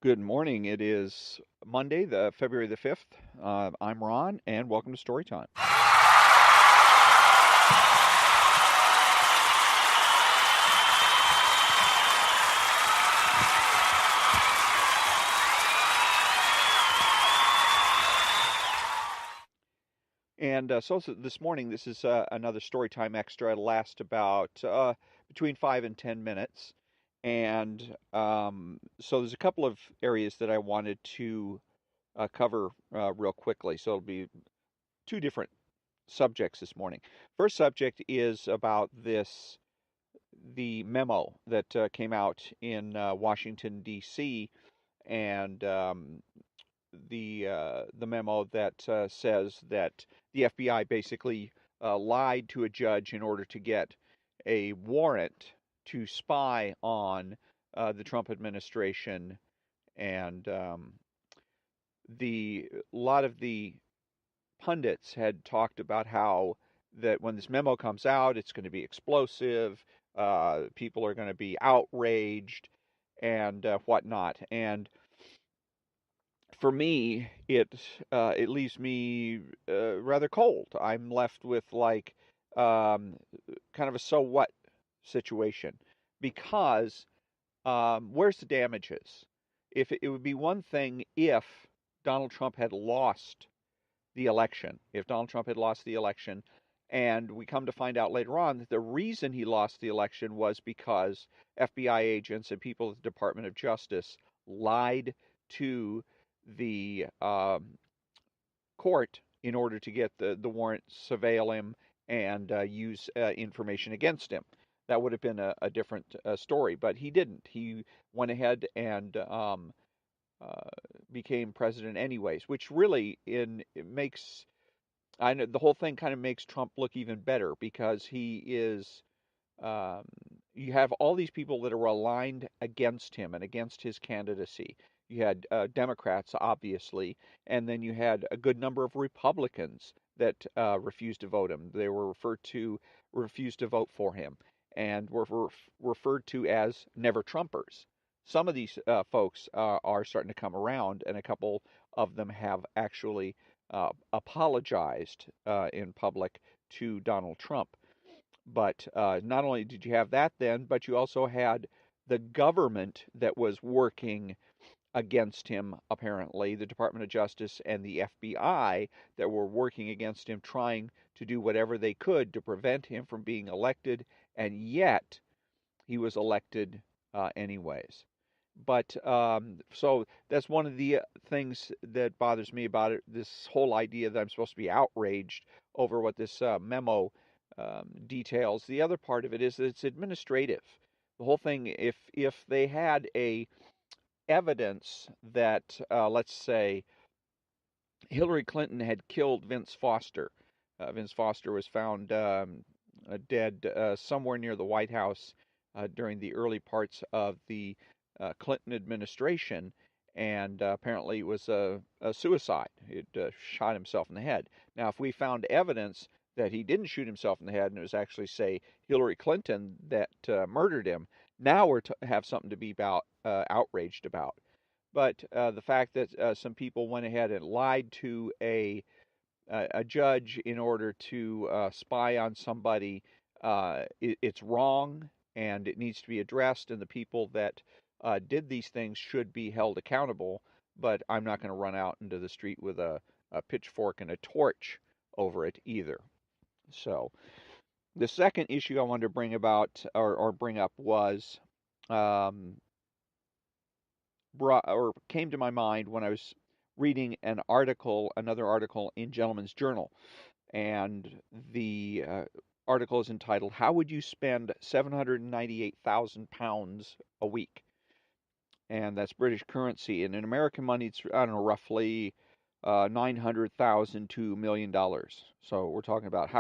Good morning. It is Monday, the February the 5th. I'm Ron, and welcome to Storytime. And this morning, this is another Storytime Extra. It'll last about between 5 and 10 minutes. And so there's a couple of areas that I wanted to cover real quickly. So it'll be two different subjects this morning. First subject is about the memo that came out in Washington, D.C., and the memo that says that the FBI basically lied to a judge in order to get a warrant to spy on the Trump administration, and the a lot of the pundits had talked about how that when this memo comes out, it's going to be explosive. People are going to be outraged and whatnot. And for me, it leaves me rather cold. I'm left with um, kind of a so what situation because where's the damages? If it would be one thing if Donald Trump had lost the election, if Donald Trump had lost the election, and we come to find out later on that the reason he lost the election was because FBI agents and people at the Department of Justice lied to the court in order to get the warrant, surveil him, and use information against him. That would have been a different story, but he didn't. He went ahead and uh, became president anyways, which really it makes I know the whole thing kind of makes Trump look even better because he is. Um, you have all these people that are aligned against him and against his candidacy. You had Democrats, obviously, and then you had a good number of Republicans that refused to vote him. They were refused to vote for him, and were referred to as never Trumpers. Some of these folks are starting to come around, and a couple of them have actually apologized in public to Donald Trump. But not only did you have that then, but you also had the government that was working against him, apparently, the Department of Justice and the FBI that were working against him, trying to do whatever they could to prevent him from being elected, and yet he was elected anyways. But so that's one of the things that bothers me about it. This whole idea that I'm supposed to be outraged over what this memo details. The other part of it is that it's administrative. The whole thing, if they had a evidence that, let's say, Hillary Clinton had killed Vince Foster. Vince Foster was found dead somewhere near the White House during the early parts of the Clinton administration, and apparently it was a suicide. He'd shot himself in the head. Now, if we found evidence that he didn't shoot himself in the head and it was actually, say, Hillary Clinton that murdered him, now we're have something to be outraged about. But the fact that some people went ahead and lied to a judge in order to spy on somebody, it's wrong and it needs to be addressed. And the people that did these things should be held accountable. But I'm not going to run out into the street with a pitchfork and a torch over it either. So the second issue I wanted to bring about or bring up was um, brought or came to my mind when I was reading another article in Gentleman's Journal, and the article is entitled "How Would You Spend £798,000 a Week?" And that's British currency, and in American money, it's I don't know roughly 900,000 to $1 million. So we're talking about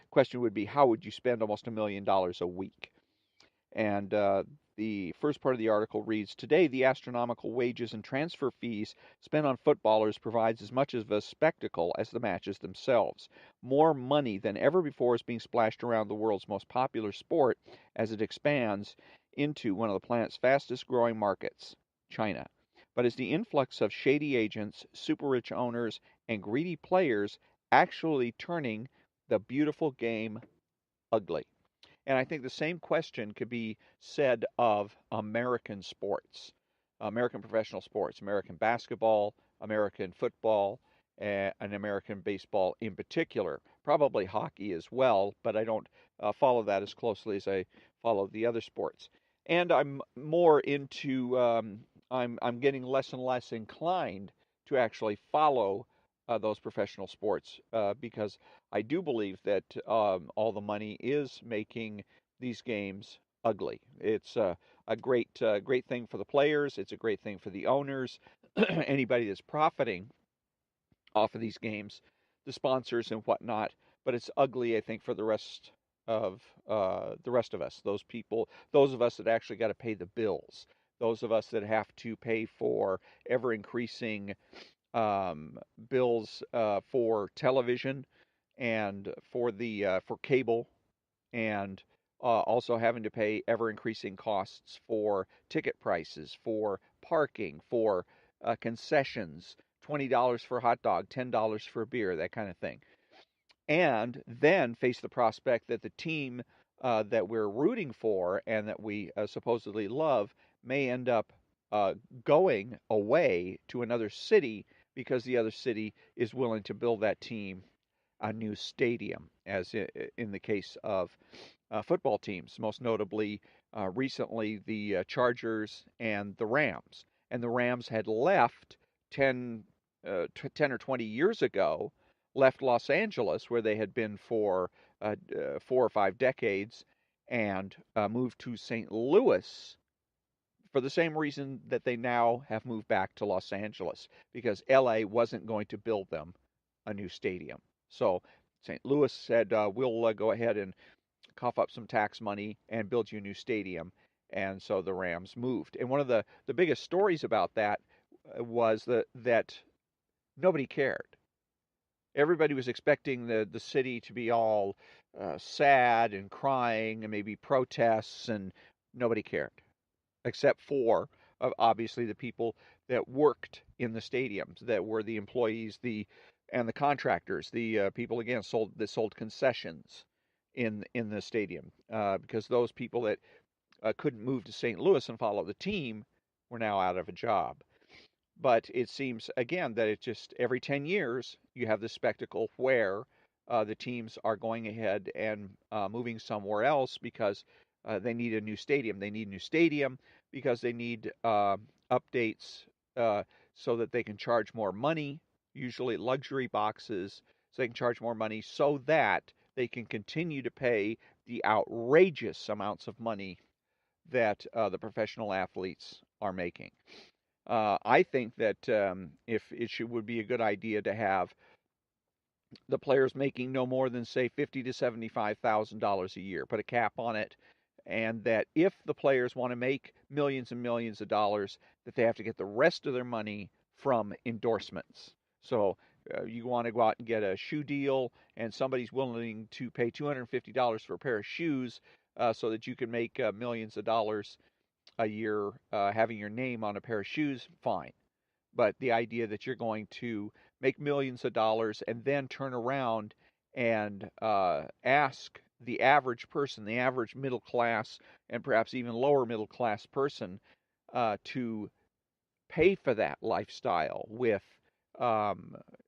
question would be how would you spend almost $1 million a week? And the first part of the article reads, "Today, the astronomical wages and transfer fees spent on footballers provides as much of a spectacle as the matches themselves. More money than ever before is being splashed around the world's most popular sport as it expands into one of the planet's fastest growing markets, China. but is the influx of shady agents, super rich owners, and greedy players actually turning the beautiful game ugly? And I think the same question could be said of American sports, American professional sports, American basketball, American football, and American baseball in particular. Probably hockey as well, but I don't follow that as closely as I follow the other sports. And I'm more into, I'm getting less and less inclined to actually follow those professional sports because I do believe that all the money is making these games ugly. It's a great thing for the players. It's a great thing for the owners, anybody that's profiting off of these games, the sponsors and whatnot. But it's ugly, I think, for the rest of us. Those people, those of us that actually got to pay the bills, those of us that have to pay for ever increasing bills for television and for cable, and also having to pay ever increasing costs for ticket prices, for parking, for concessions, $20 for a hot dog, $10 for a beer, that kind of thing. And then face the prospect that the team that we're rooting for and that we supposedly love may end up uh, going away to another city because the other city is willing to build that team a new stadium, as in the case of football teams, most notably recently the Chargers and the Rams. And the Rams had left 10, 10 or 20 years ago, left Los Angeles, where they had been for 4 or 5 decades, and moved to St. Louis for the same reason that they now have moved back to Los Angeles, because LA wasn't going to build them a new stadium. So St. Louis said, we'll go ahead and cough up some tax money and build you a new stadium. And so the Rams moved. And one of the biggest stories about that was that nobody cared. Everybody was expecting the city to be all sad and crying and maybe protests, and nobody cared except for obviously the people that worked in the stadiums, that were the employees, the contractors, the people again sold concessions in the stadium, because those people that couldn't move to St. Louis and follow the team were now out of a job. But it seems again that it just every 10 years you have this spectacle where the teams are going ahead and moving somewhere else because they need a new stadium. They need a new stadium because they need updates so that they can charge more money, usually luxury boxes, so they can charge more money so that they can continue to pay the outrageous amounts of money that the professional athletes are making. I think that if would be a good idea to have the players making no more than say $50,000 to $75,000 a year, put a cap on it, and that if the players want to make millions and millions of dollars, that they have to get the rest of their money from endorsements. So you want to go out and get a shoe deal, and somebody's willing to pay $250 for a pair of shoes, so that you can make millions of dollars a year having your name on a pair of shoes, fine. But the idea that you're going to make millions of dollars and then turn around and ask the average person, the average middle class, and perhaps even lower middle class person to pay for that lifestyle with,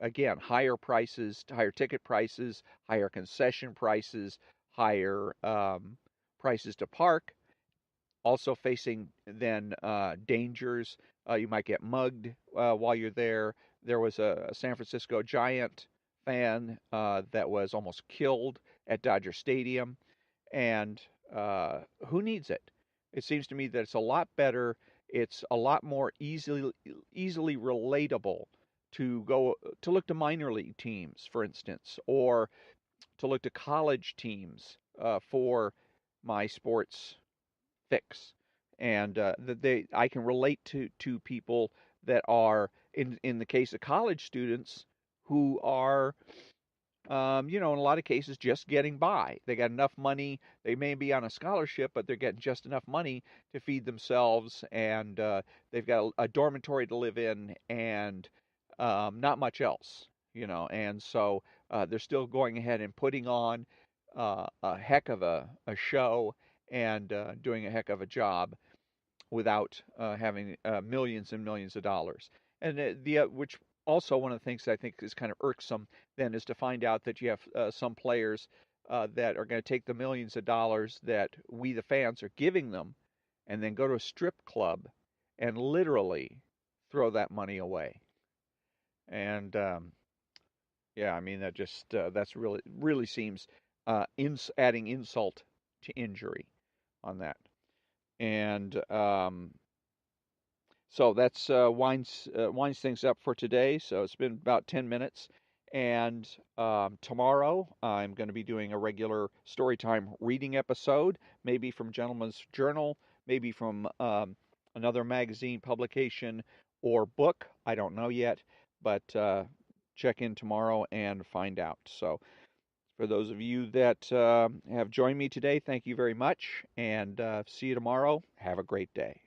again, higher prices, higher ticket prices, higher concession prices, higher prices to park, also facing then dangers. You might get mugged while you're there. There was a San Francisco Giant fan that was almost killed at Dodger Stadium, and who needs it? It seems to me that it's a lot better. It's a lot more easily relatable to go to look to minor league teams, for instance, or to look to college teams for my sports fix, and that they I can relate to people that are in the case of college students who are In a lot of cases, just getting by. They got enough money. They may be on a scholarship, but they're getting just enough money to feed themselves, and they've got a dormitory to live in, and not much else. And so they're still going ahead and putting on a heck of a show and doing a heck of a job without having millions and millions of dollars. And which also one of the things that I think is kind of irksome then is to find out that you have some players that are going to take the millions of dollars that we the fans are giving them, and then go to a strip club and literally throw that money away. And yeah, I mean that's really seems adding insult to injury on that. And so that's winds things up for today. So it's been about 10 minutes, and tomorrow I'm going to be doing a regular Storytime reading episode, maybe from Gentleman's Journal, maybe from another magazine publication or book. I don't know yet, but check in tomorrow and find out. So for those of you that have joined me today, thank you very much, and see you tomorrow. Have a great day.